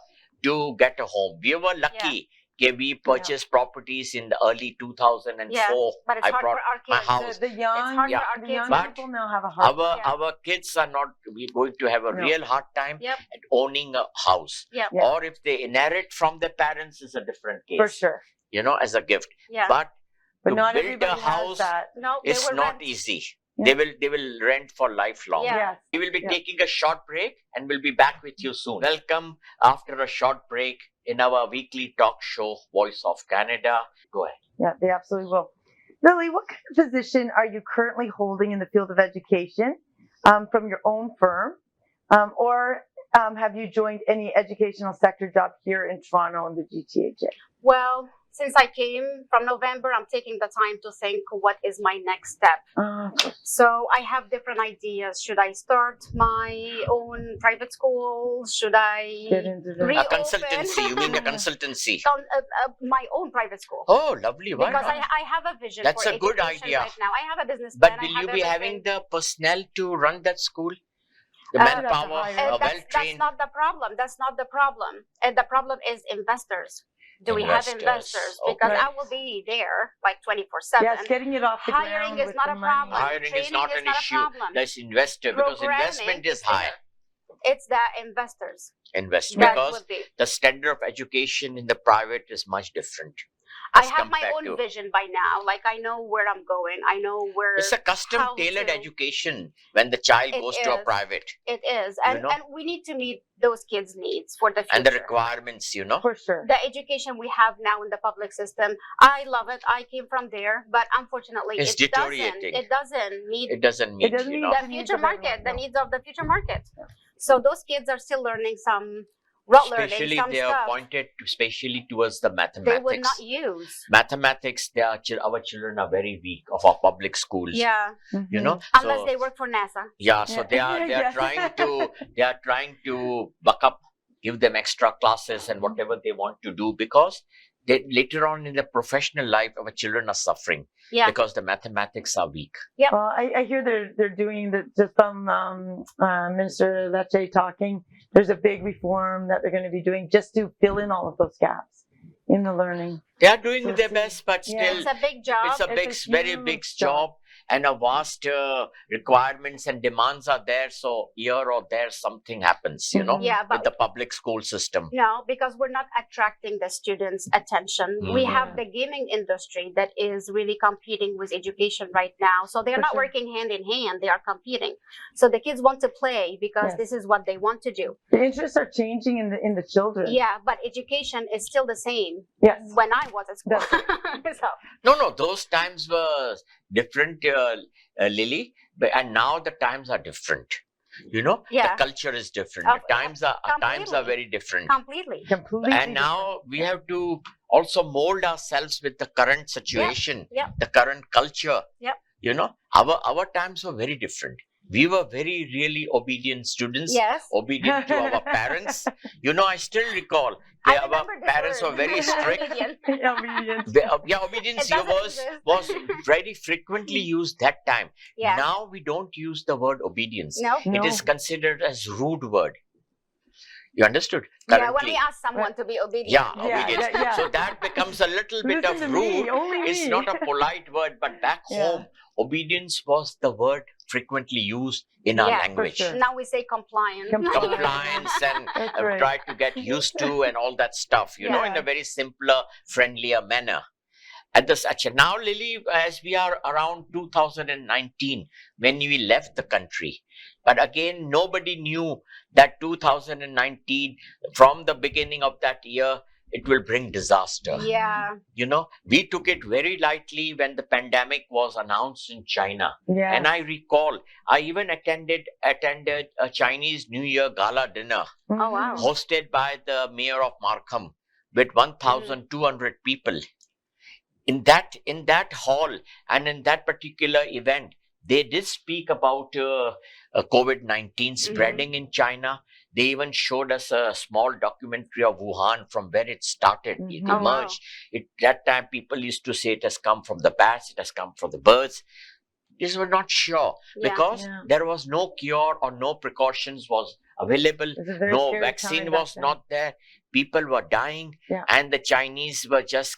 A: to get a home. We were lucky. Okay, we purchased properties in the early 2004.
B: yeah. But it's
A: I
B: hard
A: brought
B: for our
A: my
B: kids.
A: house.
D: The young,
B: hard
A: for
B: our
D: the
B: kids,
D: young
A: but
D: people now have a hard
A: Our
B: Yeah.
A: our kids are not going to have a
D: No.
A: real hard time
B: Yep.
A: at owning a house.
B: Yep.
D: Yeah.
A: Or if they inherit from their parents is a different case.
D: for sure.
A: As a gift.
B: Yeah.
A: But
D: But
A: to
D: not
A: build
D: everybody
A: a
D: has
A: house
D: that.
B: No, they
A: is
B: will
A: not
B: rent.
A: easy.
D: Yeah.
A: They will rent for lifelong.
B: Yeah.
D: Yes.
A: We will be
D: Yeah.
A: taking a short break and we'll be back with you soon. Welcome after a short break in our weekly talk show, Voice of Canada. Go ahead.
D: Yeah, they absolutely will. Lily, what kind of position are you currently holding in the field of education from your own firm? Or have you joined any educational sector job here in Toronto and the GTHA?
B: Well, since I came from November, I'm taking the time to think what is my next step. So I have different ideas. Should I start my own private school? Should I
D: Get into the
A: A
B: reopen?
A: consultancy. You mean a consultancy?
B: My own private school.
A: Oh, lovely. Why
B: Because
A: not?
B: I have a vision
A: That's
B: for
A: a good
B: education
A: idea.
B: right now. I have a business
A: But
B: plan.
A: will
B: I have
A: you be having
B: everything.
A: the personnel to run that school? The
B: Uh,
A: manpower,
D: hire.
A: well
B: That's
A: trained.
B: not the problem. That's not the problem. And the problem is investors. Do we have
A: Investors.
B: investors?
A: Okay.
B: Because
D: Right.
B: I will be there like 24/7.
D: Yes, getting it off the
B: Hiring
D: ground
B: is
D: with
B: not
D: the
B: a
D: money.
B: problem.
A: Hiring is
B: Training
A: not
B: is
A: an
B: not a
A: issue.
B: problem.
A: That's investor because
B: Programming
A: investment is high.
B: It's the investors.
A: Invest
B: That
A: because
B: would be.
A: the standard of education in the private is much different.
B: I
A: as
B: have my
A: compared
B: own
A: to-
B: vision by now. Like I know where I'm going. I know where
A: It's a custom
B: how
A: tailored
B: to-
A: education when the child
B: It
A: goes to a
B: is.
A: private
B: it is. And
A: know?
B: and we need to meet those kids' needs for the future.
A: and the requirements,
D: For sure.
B: The education we have now in the public system, I love it. I came from there, but unfortunately,
A: It's
B: it doesn't.
A: deteriorating.
B: It doesn't meet
A: It doesn't meet,
D: doesn't
A: you
D: meet
A: know.
D: the
B: the
D: needs
B: future
D: of
B: market,
D: everyone,
B: the
D: no.
B: needs of the future market. So those kids are still learning some rote learning,
A: Especially
B: some
A: they are
B: stuff
A: pointed especially towards the
B: they
A: mathematics.
B: would not use.
A: Mathematics, our children are very weak of our public schools.
B: Yeah,
A: You know,
B: unless
A: so
B: they work for NASA.
A: yeah, so
D: Yeah.
A: they are
D: Yes.
A: trying to buck up, give them extra classes and whatever they want to do because they later on in their professional life our children are suffering
B: Yeah,
A: because the mathematics are weak.
D: Well, I hear they're doing the just from Minister Lecce talking. There's a big reform that they're going to be doing just to fill in all of those gaps in the learning.
A: They are doing
D: So
A: their
D: see,
A: best, but
D: yeah.
A: still
B: it's a big job.
A: it's a big,
D: It's a
A: very big
D: huge
A: job, and a vast requirements and demands are there. So here or there, something happens, you know,
B: Yeah,
A: with
B: but
A: the public school system.
B: no, because we're not attracting the students' attention. We
A: Mhm.
B: have the gaming industry that is really competing with education right now. So they're
D: For
B: not
D: sure.
B: working hand in hand, they are competing. So the kids want to play because
D: Yes.
B: this is what they want to do.
D: The interests are changing in the children.
B: Yeah, but education is still the same
D: Yes.
B: when I was at school. So,
A: No, those times were different, Lily, and now the times are different. You know,
B: Yeah.
A: the culture is different.
B: Of-
A: The times are
B: completely.
A: very different.
B: completely.
D: Completely.
A: And now we have to also mold ourselves with the current situation,
B: yeah.
A: the current culture.
B: Yep.
A: You know, our times were very different. We were very really obedient students,
B: Yes.
A: obedient to our parents. You know, I still recall
B: I
A: our
B: remember this
A: parents
B: word.
A: were very strict.
B: Obedient.
D: Obedience.
A: Obedience
B: It doesn't
A: was
B: exist.
A: very frequently used that time.
B: Yeah.
A: Now we don't use the word obedience.
B: No.
A: It is considered as rude word. You understood?
B: Yeah, when
A: Currently.
B: we ask someone to be obedient.
A: Yeah,
D: Yeah,
A: obedience.
D: yeah, yeah.
A: So that becomes a little bit
D: Listen
A: of
D: to
A: rude.
D: me, only me.
A: It's not a polite word, but back
D: Yeah.
A: home, obedience was the word frequently used in our
B: Yeah, for
A: language.
D: sure.
B: Now we say compliant.
A: Compliance and
D: That's right.
A: try to get used to and all that stuff, you know, in
D: Yeah.
A: a very simpler, friendlier manner. At this now, Lily, as we are around 2019, when we left the country, but again, nobody knew that 2019, from the beginning of that year, it will bring disaster.
B: Yeah.
A: You know, we took it very lightly when the pandemic was announced in China.
D: Yeah.
A: And I recall, I even attended a Chinese New Year gala dinner
B: Oh, wow.
A: hosted by the mayor of Markham with 1,200 people. In that hall and in that particular event, they did speak about COVID-19 spreading in China. They even showed us a small documentary of Wuhan from where it started. It
D: Mhm.
B: Oh, wow.
A: emerged. That time people used to say it has come from the bats, it has come from the birds. This were not sure
B: Yeah.
A: because
D: Yeah.
A: there was no cure or no precautions was available.
D: It's a very
A: No
D: scary
A: vaccine
D: time back
A: was
D: then.
A: not there. People were dying,
D: Yeah.
A: and the Chinese were just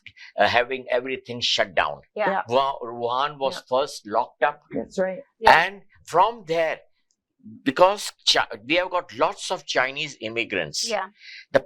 A: having everything shut down.
B: Yeah.
A: Wuhan was first locked up,
D: That's right.
B: Yeah.
A: and from there, because we have got lots of Chinese immigrants,
B: Yeah.
A: the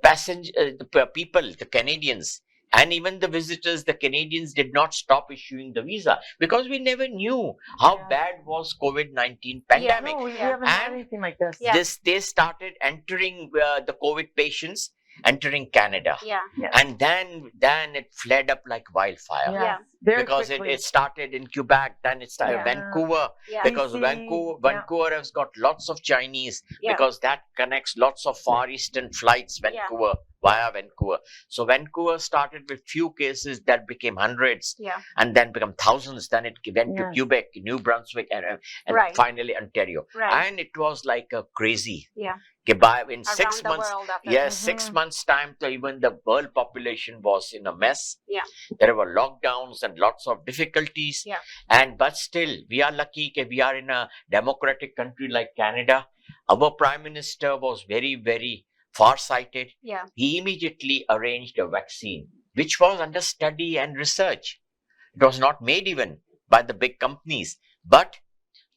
A: people, the Canadians, and even the visitors, the Canadians did not stop issuing the visa because we never knew how
D: Yeah.
A: bad was COVID-19 pandemic.
D: No, we
B: Yeah.
D: haven't had
A: And
D: anything like this.
B: Yeah.
A: They started entering the COVID patients, entering Canada.
B: Yeah.
A: And then it fled up like wildfire.
B: Yeah.
D: Very
A: Because
D: quickly.
A: it started in Quebec, then it started
B: Yeah.
A: Vancouver,
B: Yeah.
A: because
D: BC,
A: Vancouver has got lots of Chinese,
B: Yeah.
A: because that connects lots of Far Eastern flights, Vancouver, via Vancouver. So Vancouver started with few cases that became hundreds,
B: Yeah.
A: and then become thousands. Then it went to
D: Yes.
A: Quebec, New Brunswick, and
B: Right.
A: finally Ontario.
B: Right.
A: And it was like a crazy.
B: Yeah.
A: In
B: Around
A: 6
B: the
A: months,
B: world after
A: yes,
B: that.
A: 6 months time, so even the world population was in a mess.
B: Yeah.
A: There were lockdowns and lots of difficulties.
B: Yeah.
A: But still, we are lucky that we are in a democratic country like Canada. Our Prime Minister was very, very far-sighted.
B: Yeah.
A: He immediately arranged a vaccine, which was under study and research. It was not made even by the big companies, but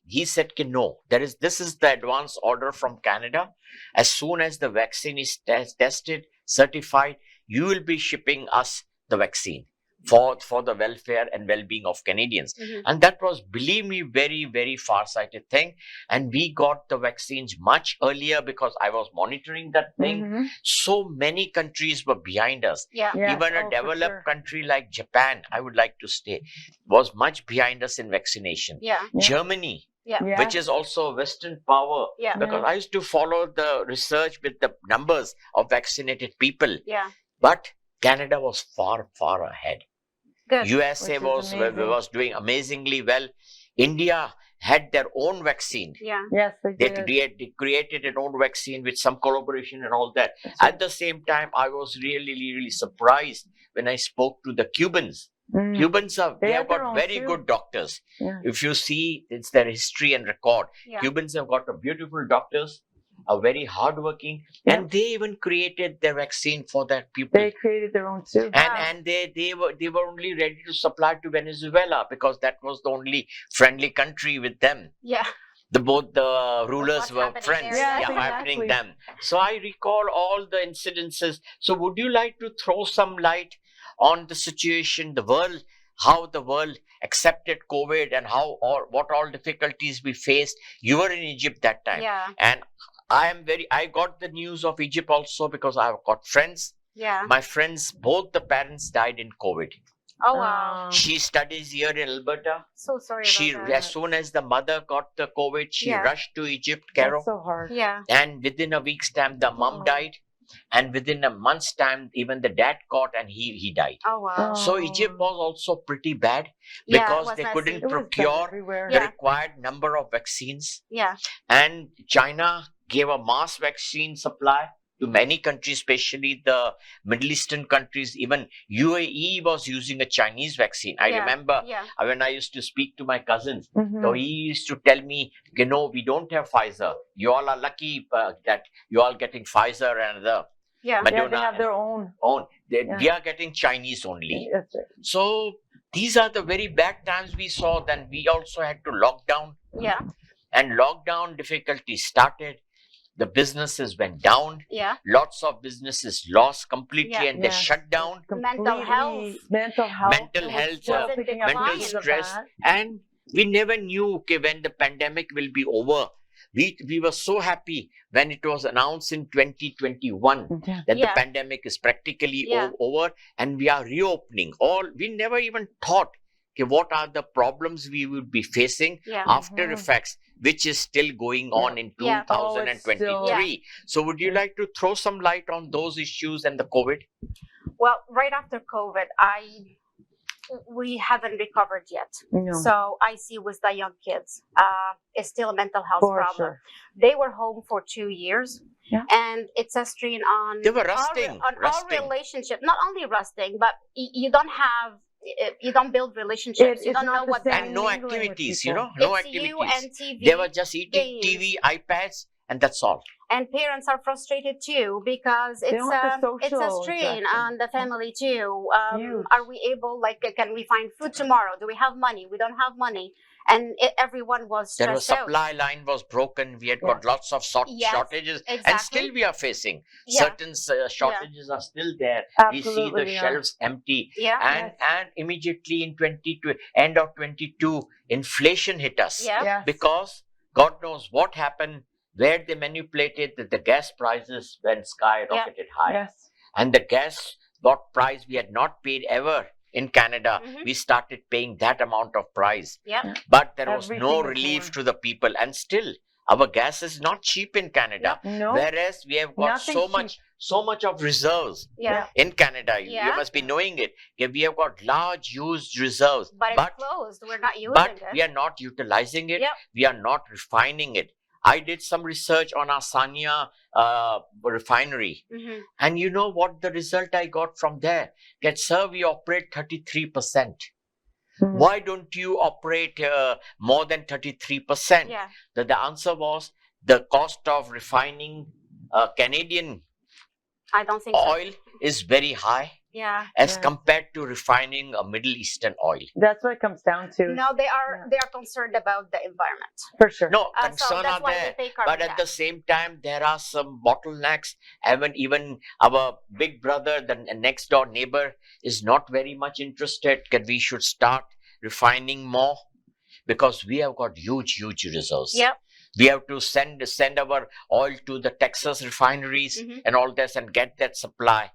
A: he said, no, this is the advance order from Canada. As soon as the vaccine is tested, certified, you will be shipping us the vaccine for the welfare and well-being of Canadians.
B: Mhm.
A: And that was, believe me, very, very far-sighted thing. And we got the vaccines much earlier because I was monitoring that thing.
D: Mhm.
A: So many countries were behind us.
B: Yeah.
D: Yes.
A: Even a
D: for
A: developed
D: sure.
A: country like Japan, I would like to say, was much behind us in vaccination.
B: Yeah.
D: Yeah.
A: Germany,
B: Yeah.
A: which is also a Western power,
B: Yeah.
A: because I used to follow the research with the numbers of vaccinated people.
B: Yeah.
A: But Canada was far, far ahead.
B: Good.
A: USA
D: Which is
A: was
D: amazing.
A: doing amazingly well. India had their own vaccine.
B: Yeah.
D: Yes,
A: They
D: did.
A: created their own vaccine with some collaboration and all that.
D: That's right.
A: At the same time, I was really, really surprised when I spoke to the Cubans.
D: Mm.
A: Cubans
D: They
A: have
D: have their
A: got
D: own
A: very
D: too.
A: good doctors.
D: Yeah.
A: If you see, it's their history and record.
B: Yeah.
A: Cubans have got a beautiful doctors, are very hardworking,
D: Yeah.
A: and they even created their vaccine for their people.
D: They created their own too.
A: And they were only ready to supply to Venezuela because that was the only friendly country with them.
B: Yeah.
A: Both the rulers
B: what's
A: were
B: happening
A: friends.
B: there.
D: Yeah,
A: happening
D: exactly.
A: them. So I recall all the incidences. So would you like to throw some light on the situation, how the world accepted COVID and what all difficulties we faced? You were in Egypt that time.
B: Yeah.
A: And I got the news of Egypt also because I've got friends.
B: Yeah.
A: My friends, both the parents died in COVID.
B: Oh, wow.
A: She studies here in Alberta.
B: So sorry
A: She,
B: about that.
A: as soon as the mother got the COVID, she
B: Yeah.
A: rushed to Egypt, Cairo.
D: That's so hard.
B: Yeah.
A: And within a week's time, the mom
D: Oh.
A: died. And within a month's time, even the dad caught and he died.
B: Oh, wow.
A: So
D: Oh.
A: Egypt was also pretty bad
B: Yeah, it
A: because
B: was
A: they
B: messy.
A: couldn't
D: It was bad
A: procure
D: everywhere.
A: the
B: Yeah.
A: required number of vaccines.
B: Yeah.
A: And China gave a mass vaccine supply to many countries, especially the Middle Eastern countries. Even UAE was using a Chinese vaccine. I
B: Yeah.
A: remember
B: Yeah.
A: when I used to speak to my cousins.
D: Mhm.
A: So he used to tell me, we don't have Pfizer. You all are lucky that you all getting Pfizer and the
B: Yeah.
D: Yeah, they
A: Moderna
D: have their own.
A: own.
D: Yeah.
A: We are getting Chinese only.
D: That's right.
A: So these are the very bad times we saw. Then we also had to lock down,
B: Yeah.
A: and lockdown difficulties started. The businesses went down.
B: Yeah.
A: Lots of businesses lost completely,
B: Yeah.
A: and they
D: Yes.
A: shut down.
B: Mental health.
D: Completely- Mental health.
A: Mental
D: was
A: health,
D: still
B: wasn't
D: picking up
B: declined.
A: mental
D: cases of
A: stress,
D: that.
A: and we never knew when the pandemic will be over. We were so happy when it was announced in 2021
D: Yeah.
A: that the
B: Yeah.
A: pandemic is practically
B: Yeah.
A: over and we are reopening. We never even thought, okay, what are the problems we would be facing
B: Yeah.
A: after
D: Mhm.
A: effects, which is still going on in
B: Yeah.
D: Oh, it's still-
A: 2023. So would you
D: Yeah.
A: like to throw some light on those issues and the COVID?
B: Well, right after COVID, we haven't recovered yet.
D: No.
B: So I see with the young kids, it's still a mental health
D: For
B: problem.
D: sure.
B: They were home for 2 years,
D: Yeah.
B: and it's a strain on
A: They were rusting.
B: our relationship. Not only rusting, but you don't build relationships. You
D: It's
B: don't know
D: not the
B: what
D: same.
B: that
A: And no
D: mingling with
A: activities,
D: people.
A: no
B: it's you
A: activities.
B: and TV.
A: They were just eating
B: games.
A: TV, iPads, and that's all.
B: And parents are frustrated too because
D: They
B: it's
D: don't have the
B: it's a
D: social
B: strain
D: interaction.
B: on the family too.
D: Huge.
B: Are we able, can we find food tomorrow? Do we have money? We don't have money, and everyone was
A: There was
B: stressed out.
A: supply line was broken. We had got lots of
B: Yes,
A: shortages, and
B: exactly.
A: still we are facing
B: Yeah.
A: certain shortages are still there. We see
D: Absolutely
A: the
D: we are.
A: shelves empty,
B: Yeah,
A: and immediately in end of 22, inflation hit us
B: yeah,
D: Yes.
A: because God knows what happened, where they manipulated that the gas prices went skyrocketed high,
D: Yes.
A: and the gas what price we had not paid ever in Canada,
B: Mhm.
A: we started paying that amount of price.
B: yeah,
A: But there was
D: Everything
A: no
D: is
A: relief
D: more.
A: to the people, and still our gas is not cheap in Canada.
D: No.
A: Whereas we have got
D: Nothing's
A: so much of reserves
B: yeah.
A: in Canada. You
B: Yeah.
A: must be knowing it. Okay, we have got large used reserves,
B: But it's
A: but
B: closed. We're not using
A: but
B: it.
A: we are not utilizing it.
B: Yep.
A: We are not refining it. I did some research on our Sanya refinery,
B: Mhm.
A: and you know what the result I got from there? That sir, we operate 33%.
D: Mhm.
A: Why don't you operate more than 33%?
B: Yeah,
A: The answer was the cost of refining Canadian
B: I don't think so.
A: oil is very high
B: Yeah.
A: as
D: Yeah.
A: compared to refining a Middle Eastern oil.
D: That's what it comes down to.
B: No, they are concerned about the environment.
D: For sure.
A: No,
B: So
A: concern
B: that's
A: are
B: why
A: there.
B: we pay carbon
A: But at
B: tax.
A: the same time, there are some bottlenecks. Even our big brother, the next door neighbor, is not very much interested that we should start refining more because we have got huge reserves.
B: Yep.
A: We have to send our oil to the Texas refineries
B: Mhm.
A: and all this and get that supply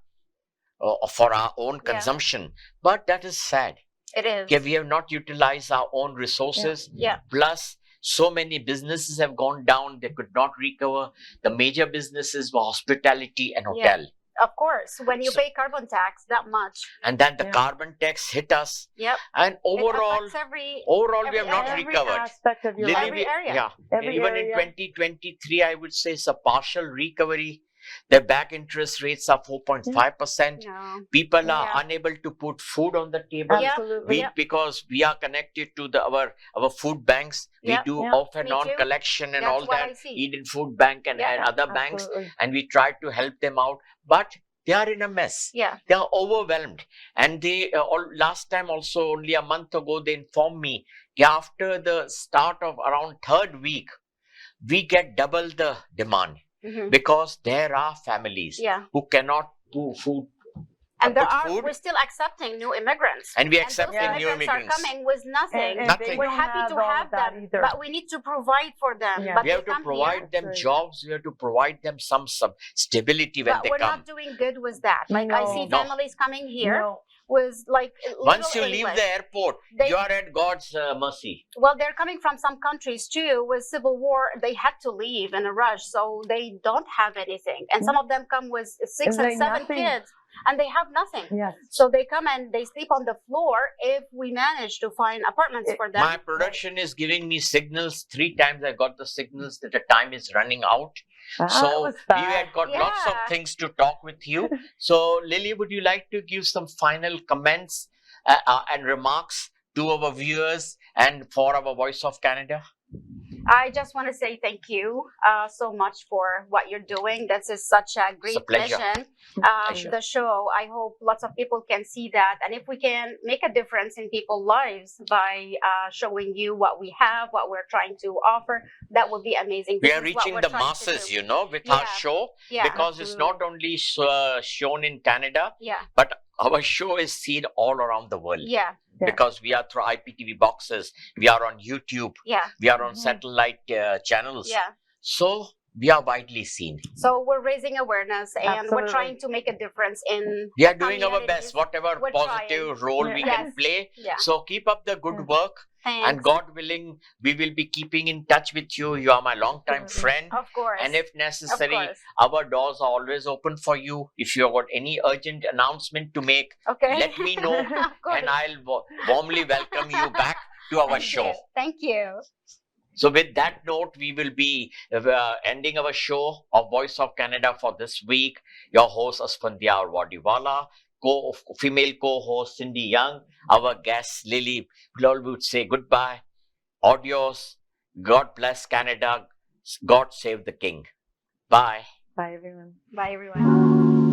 A: for our own
B: Yeah.
A: consumption. But that is sad.
B: It is.
A: Okay, we have not utilized our own resources.
B: Yeah.
A: Plus, so many businesses have gone down, they could not recover. The major businesses were hospitality and
B: Yeah.
A: hotel.
B: Of course, when you
A: So-
B: pay carbon tax that much,
A: And then the
D: Yeah.
A: carbon tax hit us.
B: yep.
A: And
B: It
A: overall,
B: affects every
A: we have
B: every
A: not
B: area.
D: Every
A: recovered.
D: aspect of your
A: Lily,
D: life.
B: Every area.
A: Yeah.
D: Every
A: Even
D: area.
A: in 2023, I would say it's a partial recovery. The back interest rates are 4.5%.
B: No.
A: People are
B: Yeah.
A: unable to put food on the table.
B: Yeah.
D: Absolutely.
A: Because we are connected to our food banks. We
B: Yep.
A: do
D: Yeah.
A: off and
B: Me
A: on
B: too.
A: collection and
B: That's
A: all
B: what
A: that.
B: I see.
A: Eden Food Bank and
B: Yeah.
A: other banks.
D: Absolutely.
A: And we try to help them out. But they are in a mess.
B: Yeah.
A: They are overwhelmed. And they last time also, only a month ago, they informed me that after the start of around third week, we get double the demand
B: Mhm.
A: because there are families
B: Yeah.
A: who cannot do food.
B: And
A: put food,
B: we're still accepting new immigrants.
A: and we
B: And
A: accept
B: those
A: new
B: immigrants are
A: immigrants.
B: coming with nothing.
D: And
A: Nothing.
D: they
B: We're
D: don't
B: happy to
D: all
B: have
D: of that
B: them,
D: either.
B: but we need to provide for them.
D: Yeah.
B: But
A: We
B: they
A: have to
B: come
A: provide
B: here,
A: them
D: Right.
A: jobs. We have to provide them some stability when
B: but
A: they
B: we're
A: come.
B: not doing good with that. Like I see
A: No.
B: families coming here
D: No.
B: with like
A: Once you
B: little
A: leave
B: English.
A: the airport,
B: They-
A: you are at God's mercy.
B: Well, they're coming from some countries too. With civil war, they had to leave in a rush, so they don't have anything. And some of them come with 6
D: And
B: and
D: they
B: 7
D: nothing.
B: kids, and they have nothing.
D: Yes.
B: So they come and they sleep on the floor if we manage to find apartments for them.
A: My production is giving me signals. 3 times I got the signals that the time is running out.
D: That
A: So
D: was
A: we
D: bad.
A: had got lots of
B: Yeah.
A: things to talk with you. So Lily, would you like to give some final comments and remarks to our viewers and for our Voice of Canada?
B: I just want to say thank you so much for what you're doing. This is such a great
A: pleasure.
B: mission.
A: Pleasure.
B: The show, I hope lots of people can see that. And if we can make a difference in people's lives by showing you what we have, what we're trying to offer, that would be amazing.
A: We
B: This
A: are
B: is what
A: reaching
B: we're
A: the
B: trying to
A: masses,
B: do.
A: you know, with our
B: Yeah.
A: show.
B: Yeah,
A: Because it's not only shown in Canada,
B: yeah,
A: but our show is seen all around the world.
B: yeah,
D: Yeah.
A: Because we are through IPTV boxes, we are on YouTube,
B: yeah,
A: we are on
D: Mhm.
A: satellite channels.
B: yeah.
A: So we are widely seen.
B: So we're raising awareness and
D: Absolutely.
B: we're trying to make a difference in
A: We are
B: the
A: doing our
B: communities.
A: best, whatever
B: We're
A: positive role we
B: Yes.
A: can play.
B: Yeah.
A: So keep up the good work.
B: Thanks.
A: And God willing, we will be keeping in touch with you. You are my longtime
D: Absolutely.
A: friend.
B: Of course.
A: And if
B: Of
A: necessary,
B: course.
A: our doors are always open for you. If you have got any urgent announcement to make,
B: Okay.
A: let me know.
B: Of course.
A: And I'll warmly welcome you back to our
B: Thank
A: show.
B: you. Thank you.
A: So with that note, we will be ending our show of Voice of Canada for this week. Your host, Asphandiar Wadiwalla, female co-host, Cindy Young, our guest, Lily Bahloul would say goodbye. Adios. God bless Canada. God save the King. Bye.
D: Bye, everyone.
B: Bye, everyone.